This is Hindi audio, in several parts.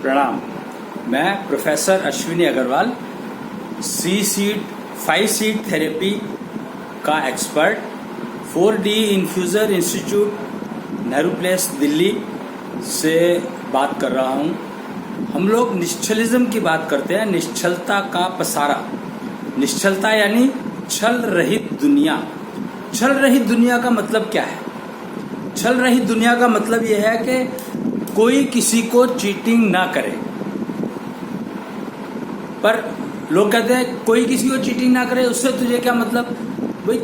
प्रणाम। मैं professor Ashwini Agarwal, five seat therapy का expert, 4D infuser institute, Nehru place, Delhi से बात कर रहा हूँ। हम लोग निश्चलिज्म की बात करते हैं, निश्चलता का पसारा। निश्चलता यानी छल रहित दुनिया। छल रहित दुनिया का मतलब क्या है? छल रहित दुनिया का मतलब यह है कि कोई किसी को चीटिंग ना करे। पर लोग कहते हैं कोई किसी को चीटिंग ना करे, उससे तुझे क्या मतलब? भाई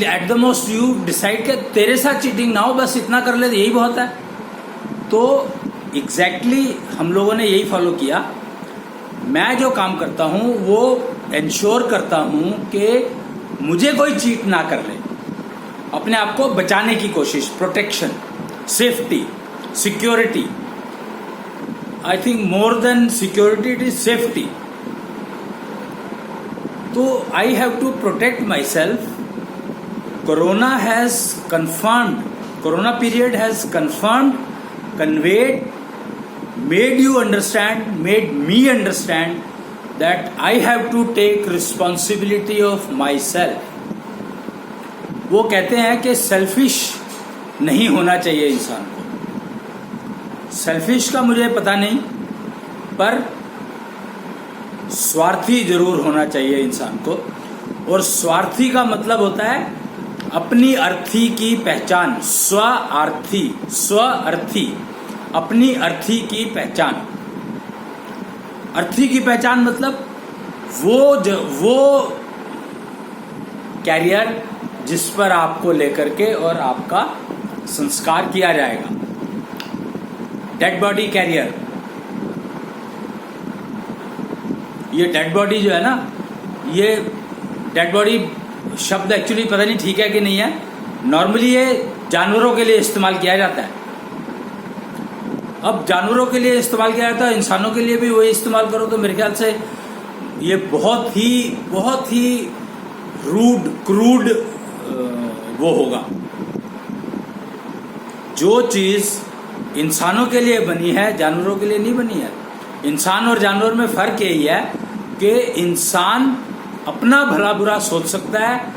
at the most you decide कि तेरे साथ चीटिंग ना हो, बस इतना कर ले, यही बहुत है। तो एग्जैक्टली हम लोगों ने यही फॉलो किया। मैं जो काम करता हूँ वो इंश्योर करता हूँ कि मुझे कोई चीट ना कर ले। अपने आप को बचाने की कोशिश, protection, safety, security. I think more than security it is safety. तो I have to protect myself. Corona has confirmed, corona period has confirmed, conveyed, made you understand, made me understand that I have to take responsibility of myself. वो कहते हैं कि सेल्फिश नहीं होना चाहिए इंसान को। सेल्फिश का मुझे पता नहीं, पर स्वार्थी जरूर होना चाहिए इंसान को। और स्वार्थी का मतलब होता है अपनी अर्थी की पहचान, स्वार्थी, स्वअर्थी, अपनी अर्थी की पहचान। अर्थी की पहचान मतलब वो कैरियर जिस पर आपको लेकर के और आपका संस्कार किया जाएगा। Dead body carrier. ये डेड बॉडी जो है ना, ये डेड बॉडी शब्द एक्चुअली पता नहीं ठीक है कि नहीं है। नॉर्मली ये जानवरों के लिए इस्तेमाल किया जाता है। अब जानवरों के लिए इस्तेमाल किया जाता है, इंसानों के लिए भी वही इस्तेमाल करो तो मेरे ख्याल से ये बहुत ही रूड, क्रूड वो होगा। जो चीज इंसानों के लिए बनी है जानवरों के लिए नहीं बनी है। इंसान और जानवर में फर्क यही है कि इंसान अपना भला बुरा सोच सकता है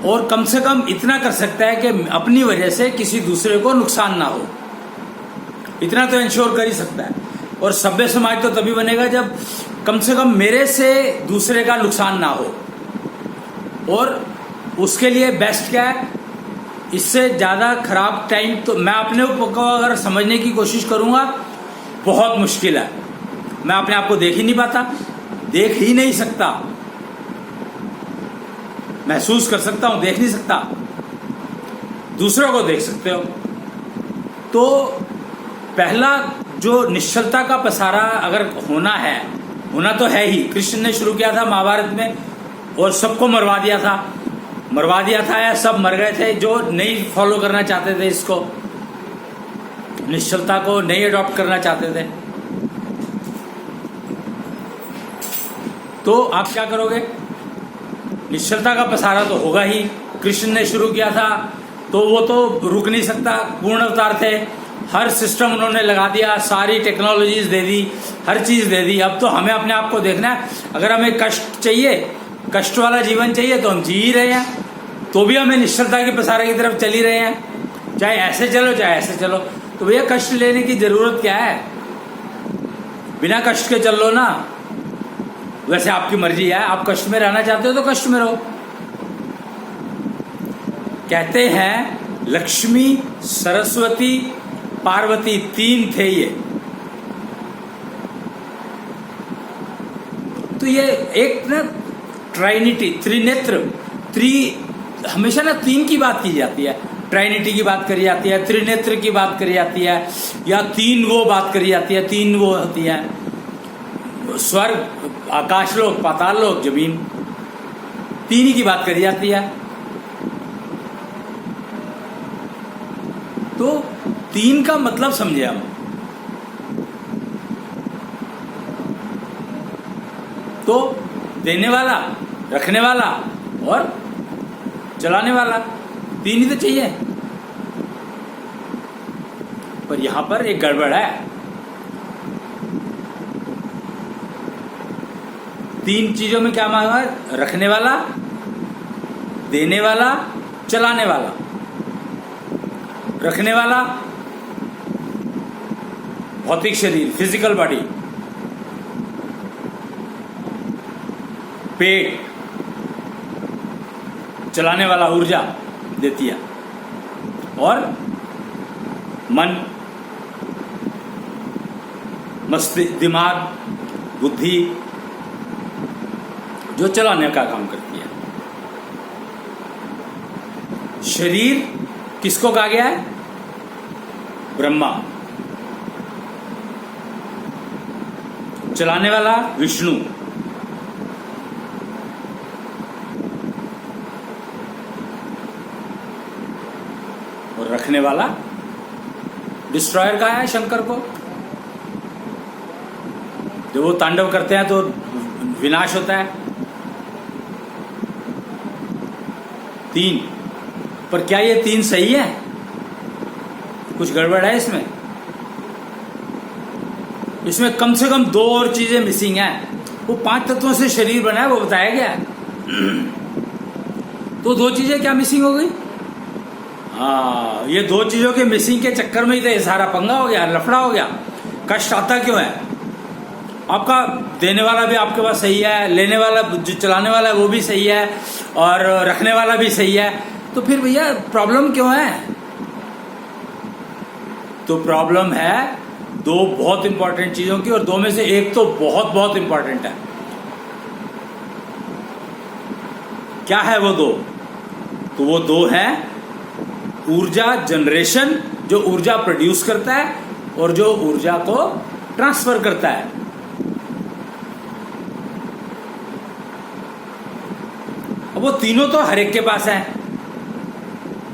और कम से कम इतना कर सकता है कि अपनी वजह से किसी दूसरे को नुकसान ना हो। इतना तो इंश्योर कर ही सकता है। और सभ्य समाज तो तभी बनेगा जब कम से कम मेरे से दूसरे का नुकसान ना हो। और उसके लिए बेस्ट क्या है? इससे ज्यादा खराब टाइम तो मैं अपने को अगर समझने की कोशिश करूंगा, बहुत मुश्किल है। मैं अपने आप को देख ही नहीं पाता, देख ही नहीं सकता। महसूस कर सकता हूं, देख नहीं सकता। दूसरों को देख सकते हो। तो पहला जो निश्चलता का पसारा अगर होना तो है ही। कृष्ण ने शुरू किया था महाभारत में और सबको मरवा दिया था या सब मर गए थे जो नहीं फॉलो करना चाहते थे, इसको निश्चलता को नहीं अडॉप्ट करना चाहते थे। तो आप क्या करोगे? निश्चलता का पसारा तो होगा ही। कृष्ण ने शुरू किया था तो वो तो रुक नहीं सकता। पूर्ण अवतार थे, हर सिस्टम उन्होंने लगा दिया, सारी टेक्नोलॉजीज दे दी, हर चीज दे दी। अब तो हमें अपने आप को देखना है। अगर हमें कष्ट चाहिए, कष्ट वाला जीवन चाहिए, तो हम जी ही रहे हैं। तो भी हमें निश्चलता के पसारे की तरफ चल ही रहे हैं। चाहे ऐसे चलो चाहे ऐसे चलो। तो भैया कष्ट लेने की जरूरत क्या है? बिना कष्ट के चल लो ना। वैसे आपकी मर्जी है, आप कष्ट में रहना चाहते हो तो कष्ट में रहो। कहते हैं लक्ष्मी, सरस्वती, पार्वती, 3 थे ये। तो ये एक ना ट्राइनिटी, त्रिनेत्र, हमेशा ना 3 की बात की जाती है। ट्राइनिटी की बात करी जाती है, त्रिनेत्र की बात करी जाती है, या 3 वो बात करी जाती है। 3 वो होती है, स्वर्ग, आकाशलोक, पाताललोक, जमीन। 3 ही की बात करी जाती है। तो 3 का मतलब समझे हम। तो देने वाला, रखने वाला और चलाने वाला, 3 ही तो चाहिए। पर यहां पर एक गड़बड़ है। तीन चीजों में क्या मांगा है? रखने वाला, देने वाला, चलाने वाला। रखने वाला भौतिक शरीर, फिजिकल बॉडी, पेट, चलाने वाला ऊर्जा देती है, और मन, मस्तिष्क, दिमाग, बुद्धि, जो चलाने का काम करती है। शरीर किसको कहा गया है? ब्रह्मा। चलाने वाला विष्णु। और रखने वाला डिस्ट्रॉयर कहा है शंकर को। जब वो तांडव करते हैं तो विनाश होता है। तीन, पर क्या ये तीन सही है? कुछ गड़बड़ है इसमें। इसमें कम से कम दो और चीजें मिसिंग हैं। वो 5 तत्वों से शरीर बना है, वो बताया गया है। तो दो चीजें क्या मिसिंग हो गई? हाँ, ये दो चीजों के मिसिंग के चक्कर में ही तो ये सारा पंगा हो गया, लफड़ा हो गया। कष्ट आता क्यों है? आपका देने वाला भी आपके पास सही है, लेने वाला जो चलाने वाला है वो भी सही है, और रखने वाला भी सही है, तो फिर भैया प्रॉब्लम क्यों है? तो प्रॉब्लम है दो बहुत इंपॉर्टेंट चीजों की, और दो में से एक तो बहुत बहुत इंपॉर्टेंट है। क्या है वो दो? तो वो दो है ऊर्जा जनरेशन, जो ऊर्जा प्रोड्यूस करता है, और जो ऊर्जा को ट्रांसफर करता है। अब वो तीनों तो हर एक के पास है।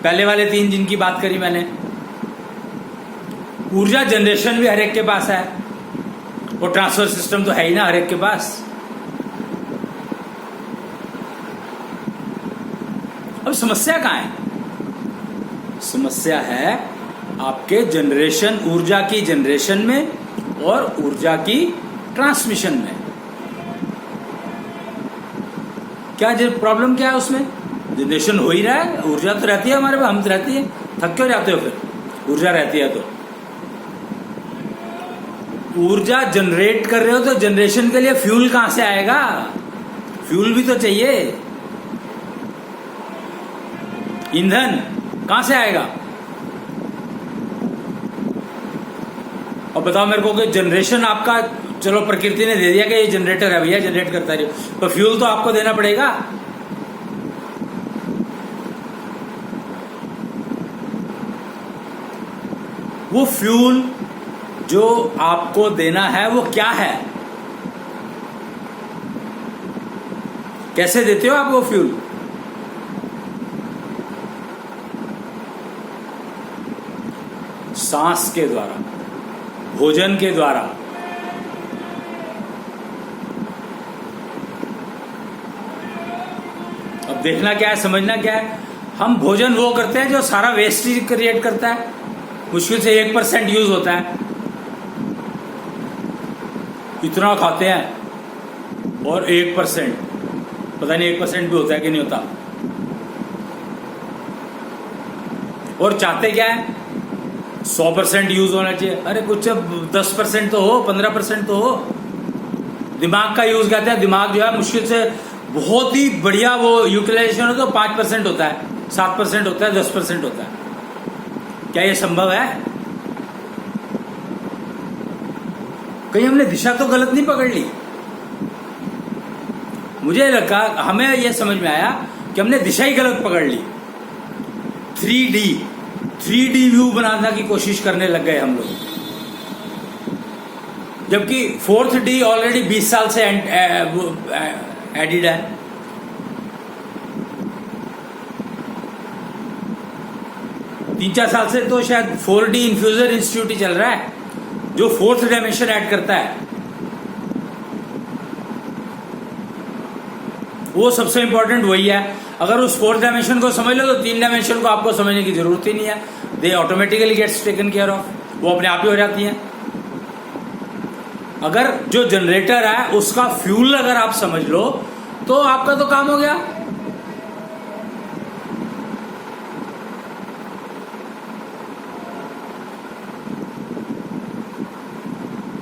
पहले वाले तीन जिनकी बात करी मैंने, ऊर्जा जनरेशन भी हर एक के पास है, और ट्रांसफर सिस्टम तो है ही ना हर एक के पास। अब समस्या कहां है? समस्या है आपके जनरेशन, ऊर्जा की जनरेशन में और ऊर्जा की ट्रांसमिशन में। क्या प्रॉब्लम क्या है उसमें? जनरेशन हो ही रहा है, ऊर्जा तो रहती है हमारे पास, हम तो रहती है। थक क्यों जाते हो फिर? ऊर्जा रहती है तो ऊर्जा जनरेट कर रहे हो, तो जनरेशन के लिए फ्यूल कहां से आएगा? फ्यूल भी तो चाहिए, ईंधन कहां से आएगा? और बताओ मेरे को कि जनरेशन आपका, चलो प्रकृति ने दे दिया कि ये जनरेटर है भैया, जनरेट करता रहिए, तो फ्यूल तो आपको देना पड़ेगा। वो फ्यूल जो आपको देना है वो क्या है? कैसे देते हो आप वो फ्यूल? सांस के द्वारा, भोजन के द्वारा। अब देखना क्या है, समझना क्या है, हम भोजन वो करते हैं जो सारा वेस्टेज क्रिएट करता है, मुश्किल से 1% यूज होता है, इतना खाते हैं, और 1%, पता नहीं 1% भी होता है कि नहीं होता। और चाहते क्या है? 100% यूज होना चाहिए। अरे कुछ 10% तो हो, 15% तो हो। दिमाग का यूज कहते हैं, दिमाग जो है मुश्किल से बहुत ही बढ़िया वो यूटिलाइजेशन हो तो 5% होता है, 7% होता है, 10% होता है। क्या ये संभव है? कहीं हमने दिशा तो गलत नहीं पकड़ ली? मुझे लगा, हमें यह समझ में आया कि हमने दिशा ही गलत पकड़ ली। 3D व्यू बनाने की कोशिश करने लग गए हम लोग, जबकि 4th D ऑलरेडी 20 साल से एडिड है। तीन 4 साल से तो शायद 4D इन्फ्यूजर इंस्टीट्यूट ही चल रहा है, जो 4th डायमेंशन ऐड करता है। वो सबसे इंपॉर्टेंट वही है। अगर उस 4th डायमेंशन को समझ लो तो 3 डायमेंशन को आपको समझने की जरूरत ही नहीं है। They automatically gets taken care of, वो अपने आप ही हो जाती हैं। अगर जो जनरेटर है उसका फ्यूल अगर आप समझ लो तो आपका तो काम हो गया।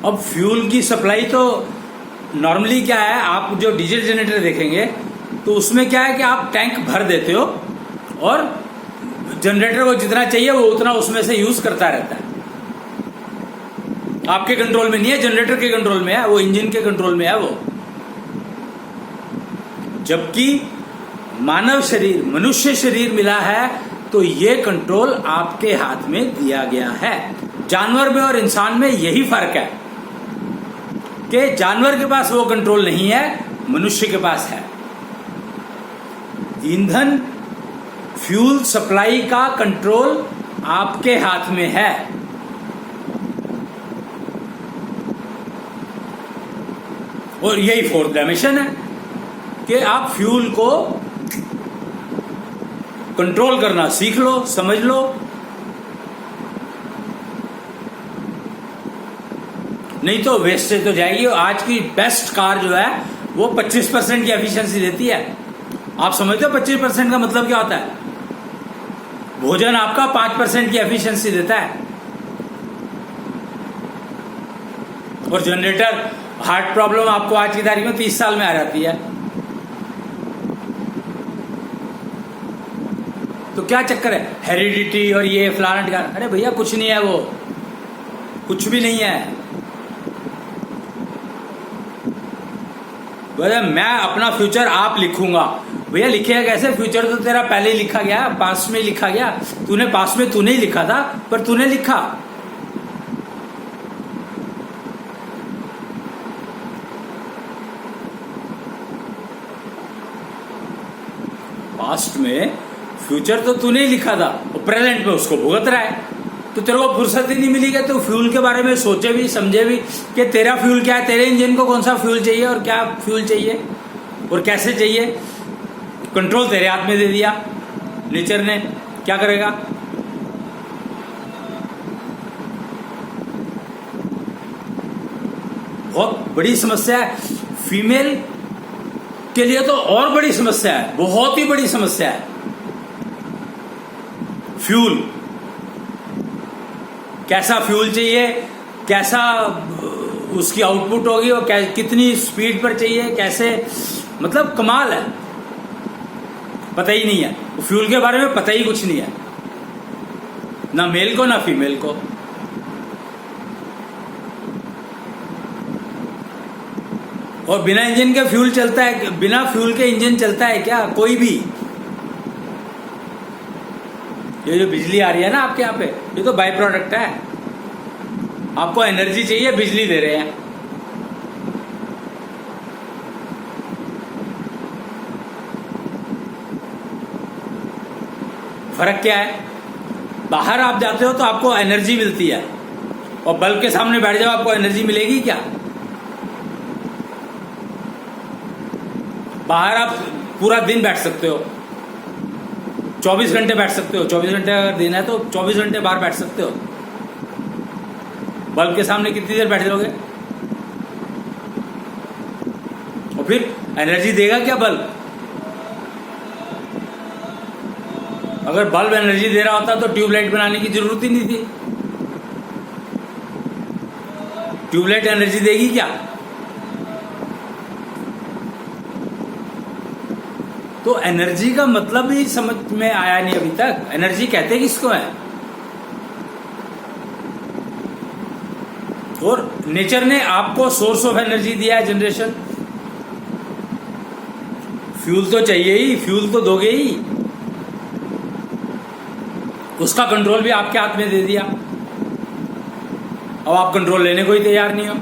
अब फ्यूल की सप्लाई तो नॉर्मली क्या है, आप जो डीजल जनरेटर देखेंगे तो उसमें क्या है कि आप टैंक भर देते हो और जनरेटर को जितना चाहिए वो उतना उसमें से यूज करता रहता है। आपके कंट्रोल में नहीं है, जनरेटर के कंट्रोल में है, वो इंजन के कंट्रोल में है वो। जबकि मानव शरीर, मनुष्य शरीर मिला है तो ये कंट्रोल आपके हाथ में दिया गया है। जानवर में और इंसान में यही फर्क है कि जानवर के पास वो कंट्रोल नहीं है, मनुष्य के पास है। ईंधन फ्यूल सप्लाई का कंट्रोल आपके हाथ में है। और यही फोर्थ डायमेंशन है कि आप फ्यूल को कंट्रोल करना सीख लो, समझ लो। नहीं तो वेस्टेज तो जाएगी। आज की बेस्ट कार जो है वो 25% की एफिशिएंसी देती है। आप समझते हो 25% का मतलब क्या होता है? भोजन आपका 5% की एफिशिएंसी देता है। और जनरेटर, हार्ट प्रॉब्लम आपको आज की तारीख में 30 साल में आ जाती है। तो क्या चक्कर है, हेरिडिटी और ये फलाना का? अरे भैया कुछ नहीं है, वो कुछ भी नहीं है। भैया मैं अपना फ्यूचर आप लिखूंगा। भैया लिखेगा कैसे? फ्यूचर तो तेरा पहले ही लिखा गया, पास्ट में लिखा गया। तूने पास्ट में तूने ही लिखा था, पर तूने लिखा। पास्ट में फ्यूचर तो तूने ही लिखा था, और प्रेजेंट में उसको भुगत रहा है। तो तेरे को फुर्सत ही नहीं मिली तो फ्यूल के बारे में सोचे भी समझे भी कि तेरा फ्यूल क्या है, तेरे इंजन को कौन सा फ्यूल चाहिए और क्या फ्यूल चाहिए और कैसे चाहिए। कंट्रोल तेरे हाथ में दे दिया नेचर ने, क्या करेगा? बहुत बड़ी समस्या है। फीमेल के लिए तो और बड़ी समस्या है, बहुत ही बड़ी समस्या है। फ्यूल, कैसा फ्यूल चाहिए, कैसा उसकी आउटपुट होगी और कितनी स्पीड पर चाहिए, कैसे, मतलब कमाल है। पता ही नहीं है फ्यूल के बारे में, पता ही कुछ नहीं है, ना मेल को ना फीमेल को। और बिना इंजन के फ्यूल चलता है? बिना फ्यूल के इंजन चलता है क्या कोई भी? ये जो बिजली आ रही है ना आपके यहाँ पे, ये तो बाय प्रोडक्ट है। आपको एनर्जी चाहिए, बिजली दे रहे हैं। फर्क क्या है? बाहर आप जाते हो तो आपको एनर्जी मिलती है, और बल्ब के सामने बैठ जाओ आपको एनर्जी मिलेगी क्या? बाहर आप पूरा दिन बैठ सकते हो, 24 घंटे बैठ सकते हो। 24 घंटे अगर दिन है तो 24 घंटे बाहर बैठ सकते हो। बल्ब के सामने कितनी देर बैठे रहोगे? और फिर एनर्जी देगा क्या बल्ब? अगर बल्ब एनर्जी दे रहा होता तो ट्यूबलाइट बनाने की जरूरत ही नहीं थी। ट्यूबलाइट एनर्जी देगी क्या? तो एनर्जी का मतलब ही समझ में आया नहीं अभी तक। एनर्जी कहते किसको है? और नेचर ने आपको सोर्स ऑफ एनर्जी दिया है, जनरेशन। फ्यूल तो चाहिए ही, फ्यूल तो दोगे ही। उसका कंट्रोल भी आपके हाथ में दे दिया। अब आप कंट्रोल लेने को ही तैयार नहीं हो।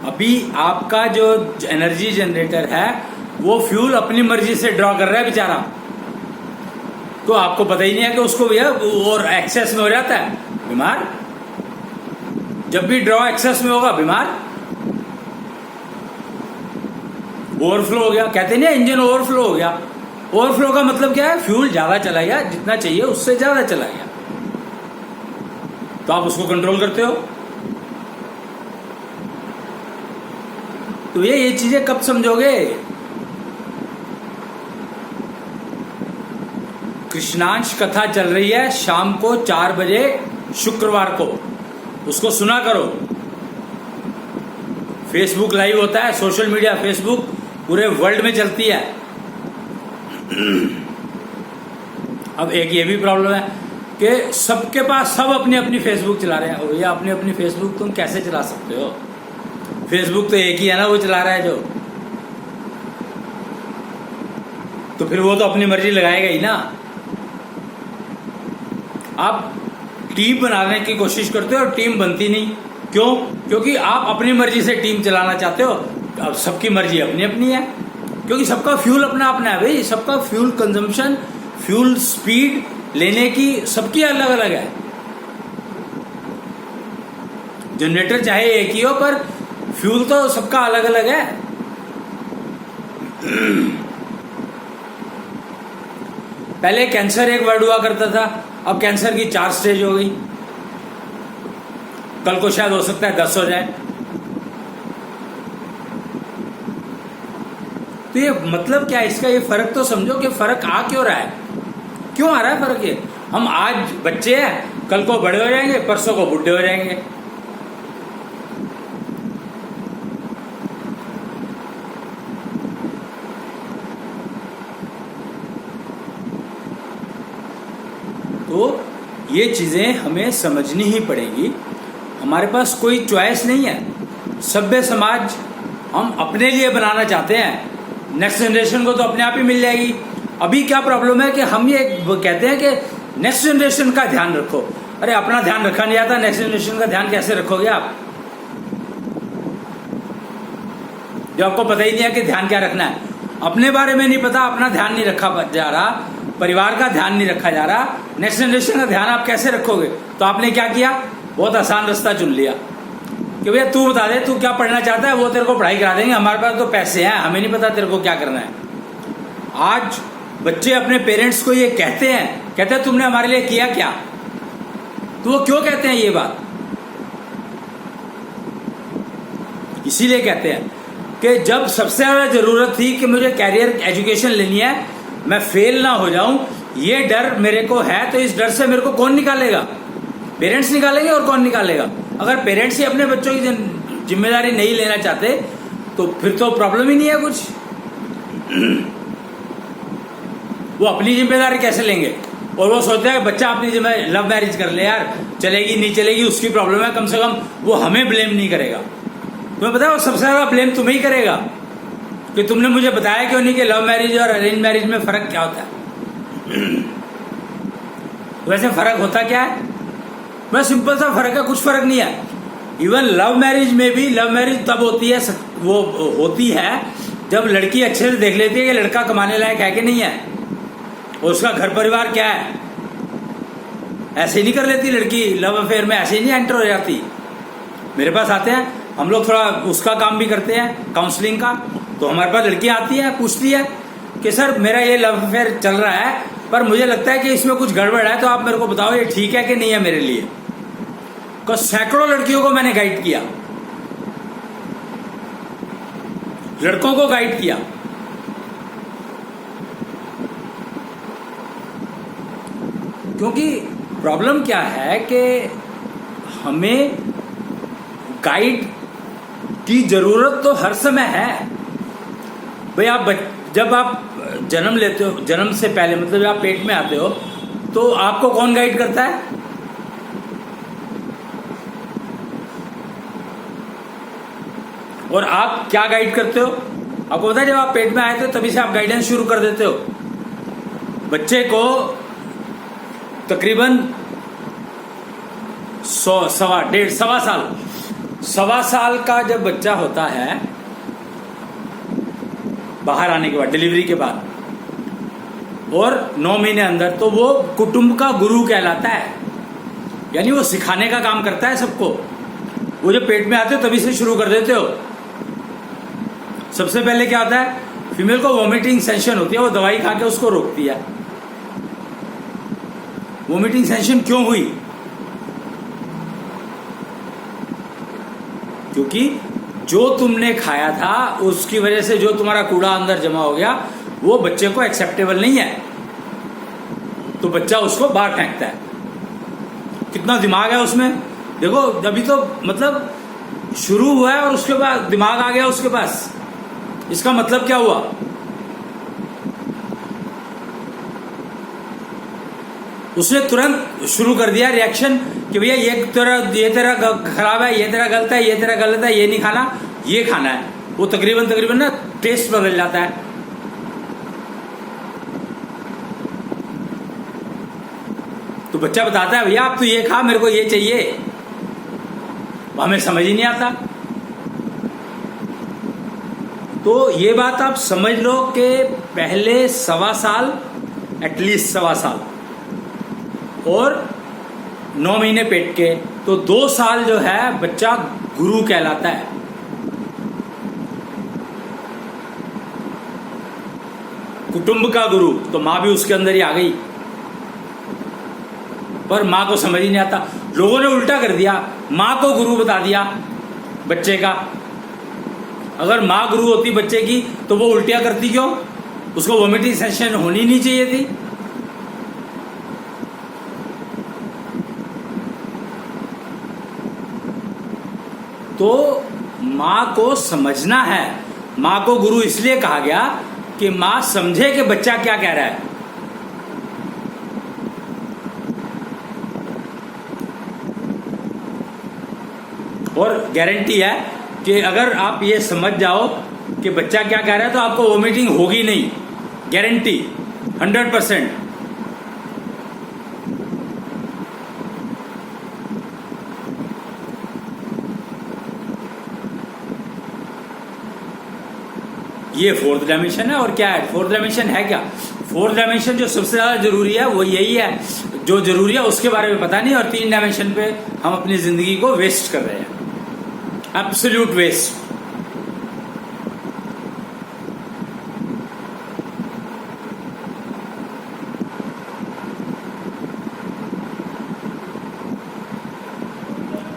अभी आपका जो एनर्जी जनरेटर है वो फ्यूल अपनी मर्जी से ड्रॉ कर रहा है बेचारा, तो आपको पता ही नहीं है कि उसको भैया और एक्सेस में हो जाता है बीमार। जब भी ड्रॉ एक्सेस में होगा बीमार, ओवरफ्लो हो गया, कहते नहीं इंजन ओवरफ्लो हो गया, ओवरफ्लो का मतलब क्या है? फ्यूल ज्यादा चला गया, जितना चाहिए उससे ज्यादा चला गया, तो आप उसको कंट्रोल करते हो। तो ये चीजें कब समझोगे? कृष्णांश कथा चल रही है शाम को 4 बजे शुक्रवार को, उसको सुना करो। फेसबुक लाइव होता है, सोशल मीडिया, फेसबुक पूरे वर्ल्ड में चलती है। अब एक ये भी प्रॉब्लम है कि सबके पास सब अपनी अपनी फेसबुक चला रहे हैं। भैया अपनी अपनी फेसबुक तुम कैसे चला सकते हो? फेसबुक तो एक ही है ना, वो चला रहा है जो, तो फिर वो तो अपनी मर्जी लगाएगा ही ना। आप टीम बनाने की कोशिश करते हो और टीम बनती नहीं। क्यों? क्योंकि आप अपनी मर्जी से टीम चलाना चाहते हो। अब सबकी मर्जी अपनी अपनी है, क्योंकि सबका फ्यूल अपना अपना है भाई। सबका फ्यूल कंजम्पशन, फ्यूल स्पीड लेने की सबकी अलग अलग है। जनरेटर चाहे एक ही हो, पर फ्यूल तो सबका अलग अलग है। पहले कैंसर एक वर्ड हुआ करता था, अब कैंसर की 4 स्टेज हो गई। कल को शायद हो सकता है 10 हो जाए। तो ये मतलब क्या है इसका? ये फर्क तो समझो कि फर्क आ क्यों रहा है, क्यों आ रहा है फर्क? ये हम आज बच्चे हैं, कल को बड़े हो जाएंगे, परसों को बुढ़े हो जाएंगे। तो ये चीजें हमें समझनी ही पड़ेगी। हमारे पास कोई चॉइस नहीं है। सभ्य समाज हम अपने लिए बनाना चाहते हैं, नेक्स्ट जनरेशन को तो अपने आप ही मिल जाएगी। अभी क्या प्रॉब्लम है कि हम ये कहते हैं कि नेक्स्ट जनरेशन का ध्यान रखो। अरे अपना ध्यान रखा नहीं आता, नेक्स्ट जनरेशन का ध्यान कैसे रखोगे आप, जो आपको पता ही नहीं है कि ध्यान क्या रखना है? अपने बारे में नहीं पता, अपना ध्यान नहीं रखा जा रहा, परिवार का ध्यान नहीं रखा जा रहा, नेक्स्ट जनरेशन का ध्यान आप कैसे रखोगे? तो आपने क्या किया? बहुत आसान रास्ता चुन लिया कि भैया तू बता दे तू क्या पढ़ना चाहता है, वो तेरे को पढ़ाई करा देंगे, हमारे पास तो पैसे हैं, हमें नहीं पता तेरे को क्या करना है। आज बच्चे अपने पेरेंट्स को ये कहते हैं तुमने हमारे लिए किया क्या? तो वो क्यों कहते हैं ये बात? इसीलिए कहते हैं कि जब सबसे ज्यादा जरूरत थी कि मुझे कैरियर एजुकेशन लेनी है, मैं फेल ना हो जाऊं, ये डर मेरे को है, तो इस डर से मेरे को कौन निकालेगा? पेरेंट्स निकालेंगे, और कौन निकालेगा? अगर पेरेंट्स ही अपने बच्चों की जिम्मेदारी नहीं लेना चाहते तो फिर तो प्रॉब्लम ही नहीं है कुछ। वो अपनी जिम्मेदारी कैसे लेंगे? और वो सोचते हैं बच्चा अपनी जिम्मेदारी, लव मैरिज कर ले यार, चलेगी नहीं चलेगी उसकी प्रॉब्लम है, कम से कम वो हमें ब्लेम नहीं करेगा। तुम्हें पता है वो सबसे ज्यादा ब्लेम तुम्हें ही करेगा कि तुमने मुझे बताया क्यों नहीं कि लव मैरिज और अरेंज मैरिज में फर्क क्या होता है। वैसे फर्क होता क्या है? बस सिंपल सा फर्क है, कुछ फर्क नहीं है। इवन लव मैरिज में भी, लव मैरिज तब होती है, वो होती है जब लड़की अच्छे से देख लेती है कि लड़का कमाने लायक है कि नहीं है, और उसका घर परिवार क्या है। ऐसे नहीं कर लेती लड़की, लव अफेयर में ऐसे ही नहीं एंटर हो जाती। मेरे पास आते हैं, हम लोग थोड़ा उसका काम भी करते हैं, काउंसलिंग का, तो हमारे पास लड़कियां आती है, पूछती है कि सर मेरा ये लव अफेयर चल रहा है, पर मुझे लगता है कि इसमें कुछ गड़बड़ है, तो आप मेरे को बताओ ये ठीक है कि नहीं है मेरे लिए। तो सैकड़ों लड़कियों को मैंने गाइड किया, लड़कों को गाइड किया। क्योंकि प्रॉब्लम क्या है कि हमें गाइड की जरूरत तो हर समय है भाई। आप जब आप जन्म लेते हो, जन्म से पहले मतलब जब आप पेट में आते हो, तो आपको कौन गाइड करता है? और आप क्या गाइड करते हो? आपको पता है जब आप पेट में आए थे तभी से आप गाइडेंस शुरू कर देते हो। बच्चे को तकरीबन 1.5 साल का जब बच्चा होता है, बाहर आने के बाद, डिलीवरी के बाद, और 9 महीने अंदर, तो वो कुटुंब का गुरु कहलाता है। यानी वो सिखाने का काम करता है सबको। वो जब पेट में आते हो तभी से शुरू कर देते हो। सबसे पहले क्या होता है? फीमेल को वॉमिटिंग सेंशन होती है, वो दवाई खा के उसको रोकती है। वॉमिटिंग सेंशन क्यों हुई? क्योंकि जो तुमने खाया था उसकी वजह से जो तुम्हारा कूड़ा अंदर जमा हो गया वो बच्चे को एक्सेप्टेबल नहीं है, तो बच्चा उसको बाहर फेंकता है। कितना दिमाग है उसमें देखो, अभी तो मतलब शुरू हुआ है और उसके बाद दिमाग आ गया उसके पास। इसका मतलब क्या हुआ? उसने तुरंत शुरू कर दिया रिएक्शन कि भैया ये तेरा खराब है, ये तेरा गलत है, ये तेरा गलत है, ये नहीं खाना, ये खाना है। वो तकरीबन ना टेस्ट बदल जाता है। तो बच्चा बताता है भैया आप तो ये खा, मेरे को ये चाहिए। हमें समझ ही नहीं आता। तो ये बात आप समझ लो कि पहले 1.25 साल, एटलीस्ट 1.25 साल और 9 महीने पेट के, तो 2 साल जो है बच्चा गुरु कहलाता है। कुटुंब का गुरु, तो माँ भी उसके अंदर ही आ गई, पर माँ को समझ ही नहीं आता। लोगों ने उल्टा कर दिया, माँ को गुरु बता दिया बच्चे का। अगर माँ गुरु होती बच्चे की तो वो उल्टियां करती क्यों? उसको वोमिटिंग सेंशन होनी नहीं चाहिए थी। तो माँ को समझना है। माँ को गुरु इसलिए कहा गया कि माँ समझे कि बच्चा क्या कह रहा है। और गारंटी है कि अगर आप ये समझ जाओ कि बच्चा क्या कह रहा है तो आपको वोमिटिंग होगी नहीं, गारंटी 100%। ये 4th डायमेंशन है। और क्या है 4th डायमेंशन है? क्या 4th डायमेंशन जो सबसे ज्यादा जरूरी है वो यही है, जो जरूरी है उसके बारे में पता नहीं, और 3 डायमेंशन पे हम अपनी जिंदगी को वेस्ट कर रहे हैं, एब्सोल्यूट वेस्ट।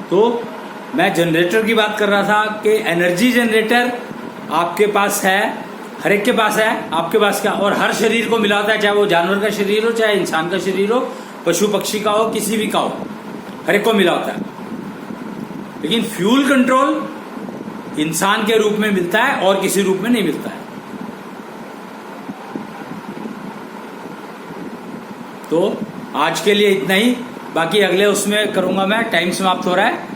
तो मैं जनरेटर की बात कर रहा था कि एनर्जी जनरेटर आपके पास है, हर एक के पास है। आपके पास क्या, और हर शरीर को मिला होता है, चाहे वो जानवर का शरीर हो, चाहे इंसान का शरीर हो, पशु पक्षी का हो, किसी भी का हो, हर एक को मिला होता है। लेकिन फ्यूल कंट्रोल इंसान के रूप में मिलता है और किसी रूप में नहीं मिलता है। तो आज के लिए इतना ही, बाकी अगले उसमें करूंगा मैं। टाइम समाप्त हो रहा है।